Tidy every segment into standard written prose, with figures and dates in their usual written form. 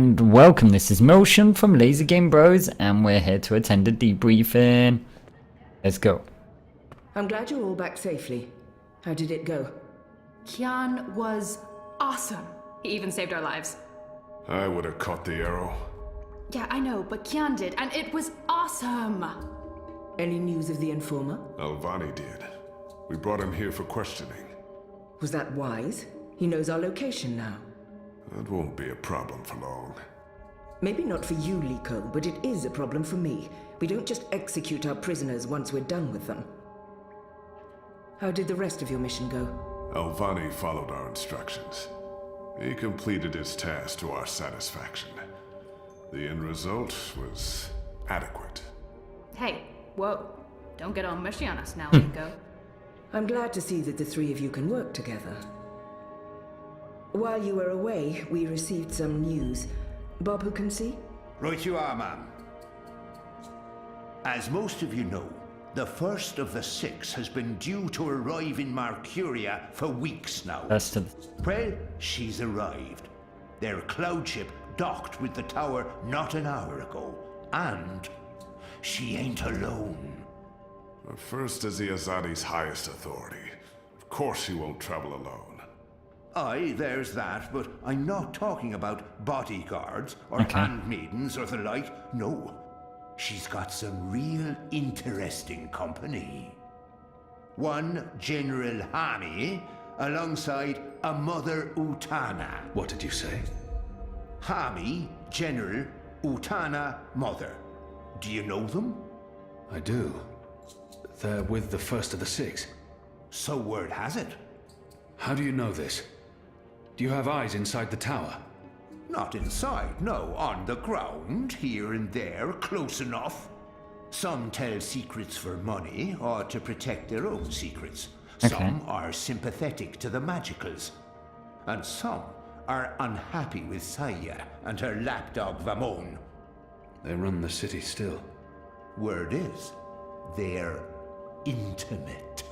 and welcome. This is Motion from lazyGamebros, and we're here to attend a debriefing. Let's go. I'm glad you're all back safely. How did it go? Kian was awesome. He even saved our lives. I would have caught the arrow. Yeah, I know, but Kian did, and it was awesome. Any news of the informer? Alvani did. We brought him here for questioning. Was that wise? He knows our location now. That won't be a problem for long. Maybe not for you, Liko, but it is a problem for me. We don't just execute our prisoners once we're done with them. How did the rest of your mission go? Alvani followed our instructions. He completed his task to our satisfaction. The end result was adequate. Hey, whoa. Don't get all mushy on us now, Liko. I'm glad to see that the three of you can work together. While you were away, we received some news. Bob, who can see? Right you are, ma'am. As most of you know, the first of the six has been due to arrive in Mercuria for weeks now. Well, she's arrived. Their cloud ship docked with the tower not an hour ago. And she ain't alone. The first is the Azadi's highest authority. Of course she won't travel alone. Aye, there's that, but I'm not talking about bodyguards or handmaidens or the like. No. She's got some real interesting company. One General Hami, alongside a Mother Utana. What did you say? Hami, General, Utana, Mother. Do you know them? I do. They're with the first of the six. So word has it. How do you know this? Do you have eyes inside the tower? Not inside, no. On the ground, here and there, close enough. Some tell secrets for money, or to protect their own secrets. Some are sympathetic to the magicals. And some are unhappy with Saya and her lapdog Vamon. They run the city still. Word is, they're intimate.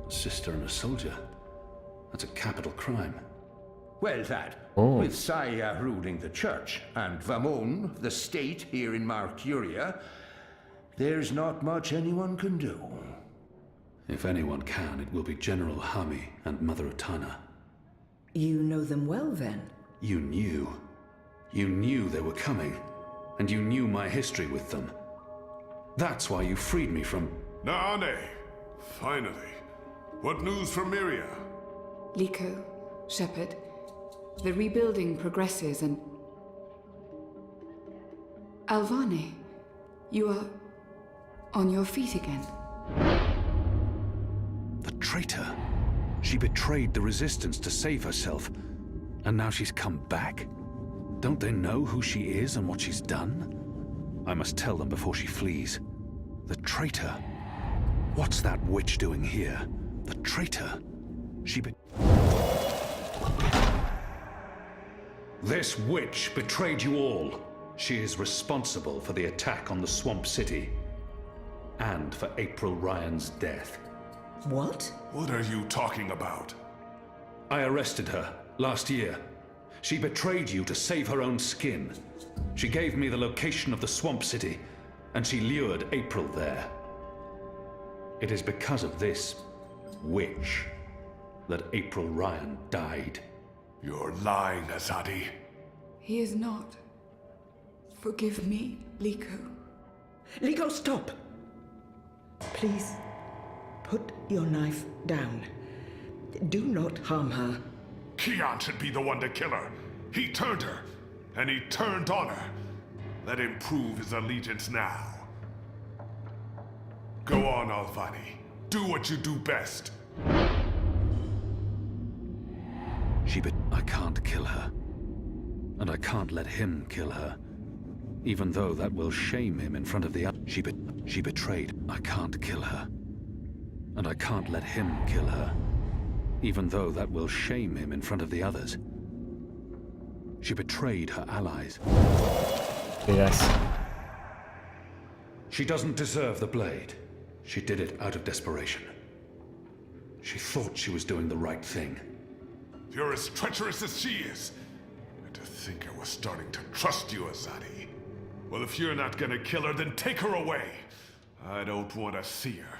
A sister and a soldier. That's a capital crime. Well, with Saya ruling the church, and Vamon, the state here in Mercuria, there's not much anyone can do. If anyone can, it will be General Hami and Mother Utana. You know them well, then? You knew. You knew they were coming, and you knew my history with them. That's why you freed me from... Naane! Finally. What news from Miria? Liko, Shepard, the rebuilding progresses and... Alvani, you are on your feet again. The traitor. She betrayed the resistance to save herself, and now she's come back. Don't they know who she is and what she's done? I must tell them before she flees. The traitor. What's that witch doing here? The traitor. This witch betrayed you all. She is responsible for the attack on the Swamp City. And for April Ryan's death. What? What are you talking about? I arrested her last year. She betrayed you to save her own skin. She gave me the location of the Swamp City, and she lured April there. It is because of this witch that April Ryan died. You're lying, Azadi. He is not. Forgive me, Liko. Liko, stop! Please, put your knife down. Do not harm her. Kian should be the one to kill her. He turned her, and he turned on her. Let him prove his allegiance now. Go on, Alvani. Do what you do best. I can't kill her. And I can't let him kill her. Even though that will shame him in front of the others. She betrayed. I can't kill her. And I can't let him kill her. Even though that will shame him in front of the others. She betrayed her allies. Yes. She doesn't deserve the blade. She did it out of desperation. She thought she was doing the right thing. You're as treacherous as she is. It to think I was starting to trust you, Azadi. Well, if you're not gonna kill her, then take her away. I don't want to see her.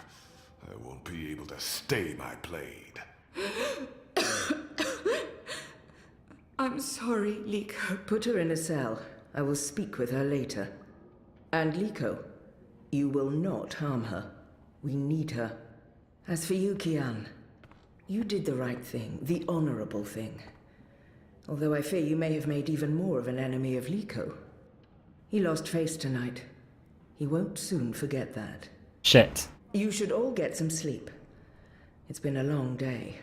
I won't be able to stay my blade. I'm sorry, Liko. Put her in a cell. I will speak with her later. And Liko, you will not harm her. We need her. As for you, Kian, you did the right thing, the honorable thing. Although I fear you may have made even more of an enemy of Liko. He lost face tonight. He won't soon forget that. Shit. You should all get some sleep. It's been a long day.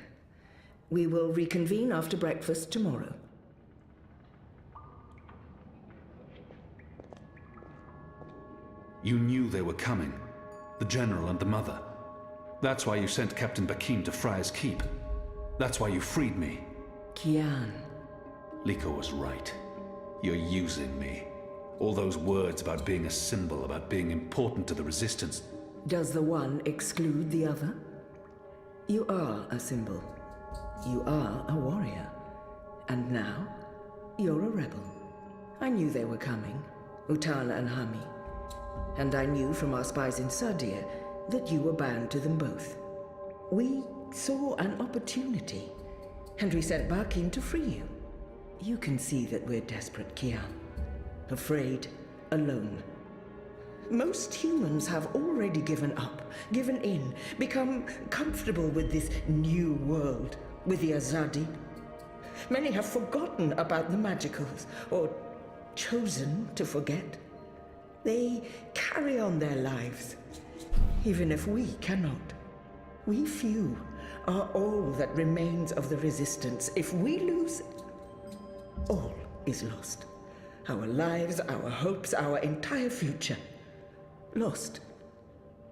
We will reconvene after breakfast tomorrow. You knew they were coming. The General and the Mother. That's why you sent Captain Bakim to Friar's Keep. That's why you freed me. Kian. Liko was right. You're using me. All those words about being a symbol, about being important to the Resistance. Does the one exclude the other? You are a symbol. You are a warrior. And now, you're a rebel. I knew they were coming, Utana and Hami. And I knew from our spies in Sardia that you were bound to them both. We saw an opportunity, and we sent Bakim to free you. You can see that we're desperate, Kian. Afraid, alone. Most humans have already given up, given in, become comfortable with this new world, with the Azadi. Many have forgotten about the magicals, or chosen to forget. They carry on their lives, even if we cannot. We few are all that remains of the Resistance. If we lose, all is lost. Our lives, our hopes, our entire future. Lost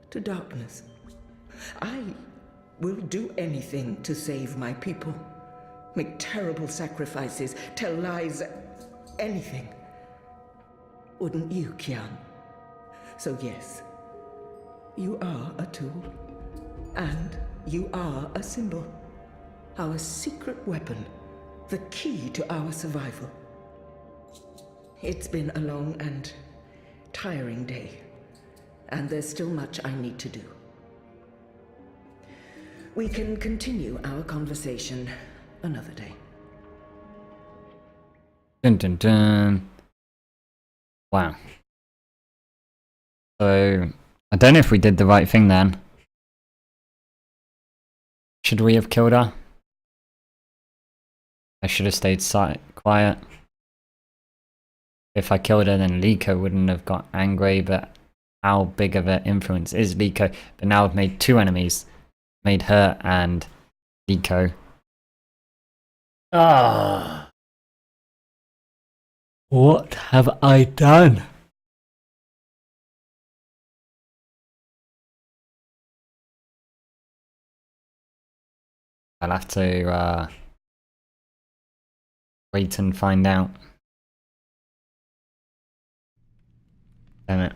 to darkness. I will do anything to save my people. Make terrible sacrifices, tell lies, anything. Wouldn't you, Kian? So yes, you are a tool. And you are a symbol. Our secret weapon. The key to our survival. It's been a long and tiring day. And there's still much I need to do. We can continue our conversation another day. Dun dun dun. Wow. So, I don't know if we did the right thing then. Should we have killed her? I should have stayed quiet. If I killed her, then Liko wouldn't have got angry, but how big of an influence is Liko? But now I've made two enemies. Made her and Liko. Ah. What have I done? I'll have to wait and find out. Damn it.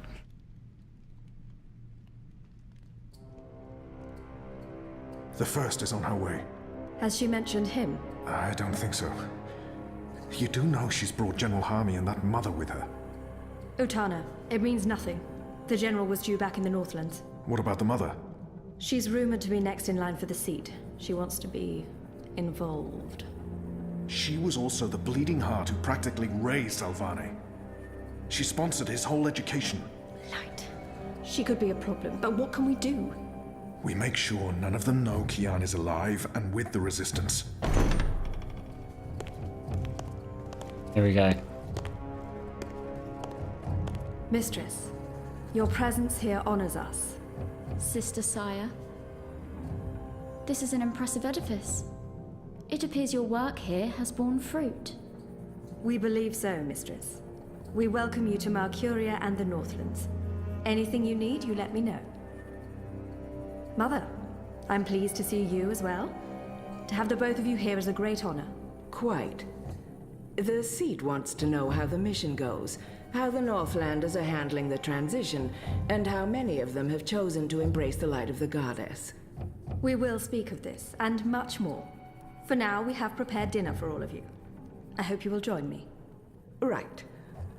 The first is on her way. Has she mentioned him? I don't think so. You do know she's brought General Hami and that mother with her. Utana, it means nothing. The General was due back in the Northlands. What about the mother? She's rumored to be next in line for the seat. She wants to be involved. She was also the bleeding heart who practically raised Alvane. She sponsored his whole education. Light. She could be a problem, but what can we do? We make sure none of them know Kian is alive and with the Resistance. Here we go. Mistress, your presence here honors us. Sister Sire, this is an impressive edifice. It appears your work here has borne fruit. We believe so, Mistress. We welcome you to Malcuria and the Northlands. Anything you need, you let me know. Mother, I'm pleased to see you as well. To have the both of you here is a great honor. Quite. The seat wants to know how the mission goes, how the Northlanders are handling the transition, and how many of them have chosen to embrace the light of the Goddess. We will speak of this, and much more. For now, we have prepared dinner for all of you. I hope you will join me. Right.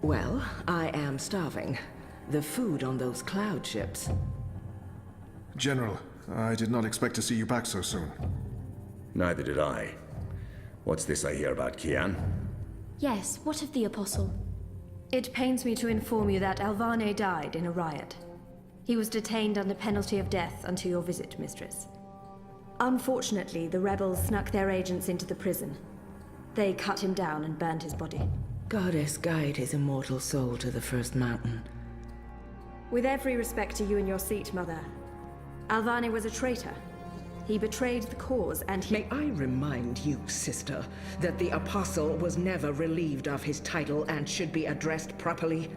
Well, I am starving. The food on those cloud ships. General, I did not expect to see you back so soon. Neither did I. What's this I hear about Kian? Yes, what of the Apostle? It pains me to inform you that Alvane died in a riot. He was detained under penalty of death until your visit, Mistress. Unfortunately, the rebels snuck their agents into the prison. They cut him down and burned his body. Goddess, guide his immortal soul to the first mountain. With every respect to you and your seat, Mother, Alvane was a traitor. He betrayed the cause and he— May I remind you, sister, that the Apostle was never relieved of his title and should be addressed properly?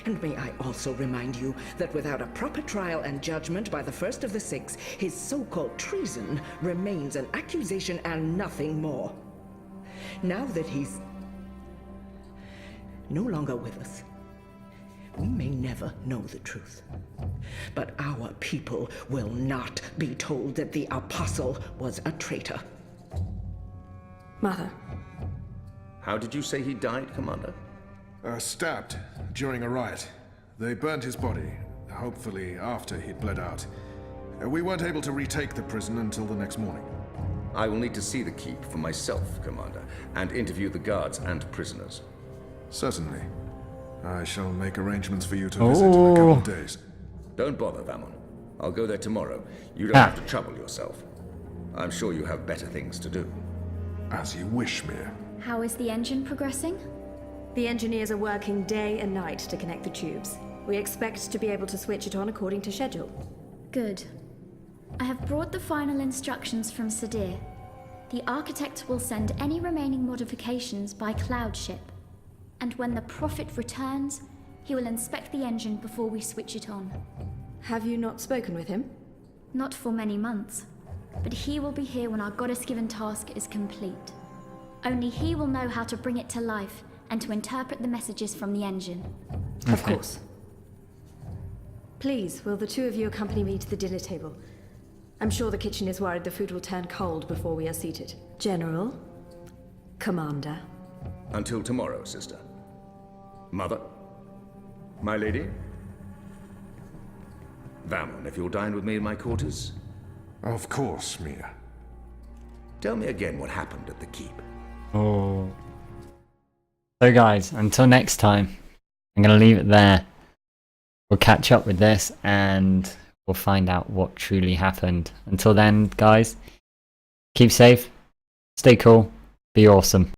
And may I also remind you that without a proper trial and judgment by the first of the six, his so-called treason remains an accusation and nothing more. Now that he's no longer with us, we may never know the truth. But our people will not be told that the Apostle was a traitor. Mother. How did you say he died, Commander? Stabbed during a riot. They burned his body, hopefully after he'd bled out. We weren't able to retake the prison until the next morning. I will need to see the keep for myself, Commander, and interview the guards and prisoners. Certainly. I shall make arrangements for you to visit in a couple of days. Don't bother, Vamon. I'll go there tomorrow. You don't have to trouble yourself. I'm sure you have better things to do. As you wish, Mir. How is the engine progressing? The engineers are working day and night to connect the tubes. We expect to be able to switch it on according to schedule. Good. I have brought the final instructions from Sadir. The architect will send any remaining modifications by cloud ship. And when the Prophet returns, he will inspect the engine before we switch it on. Have you not spoken with him? Not for many months, but he will be here when our goddess-given task is complete. Only he will know how to bring it to life and to interpret the messages from the engine. Of course. Please, will the two of you accompany me to the dinner table? I'm sure the kitchen is worried the food will turn cold before we are seated. General? Commander? Until tomorrow, sister. Mother? My lady? Vamon, if you'll dine with me in my quarters? Of course, Mia. Tell me again what happened at the keep. Oh. So guys, until next time, I'm going to leave it there. We'll catch up with this and we'll find out what truly happened. Until then, guys, keep safe, stay cool, be awesome.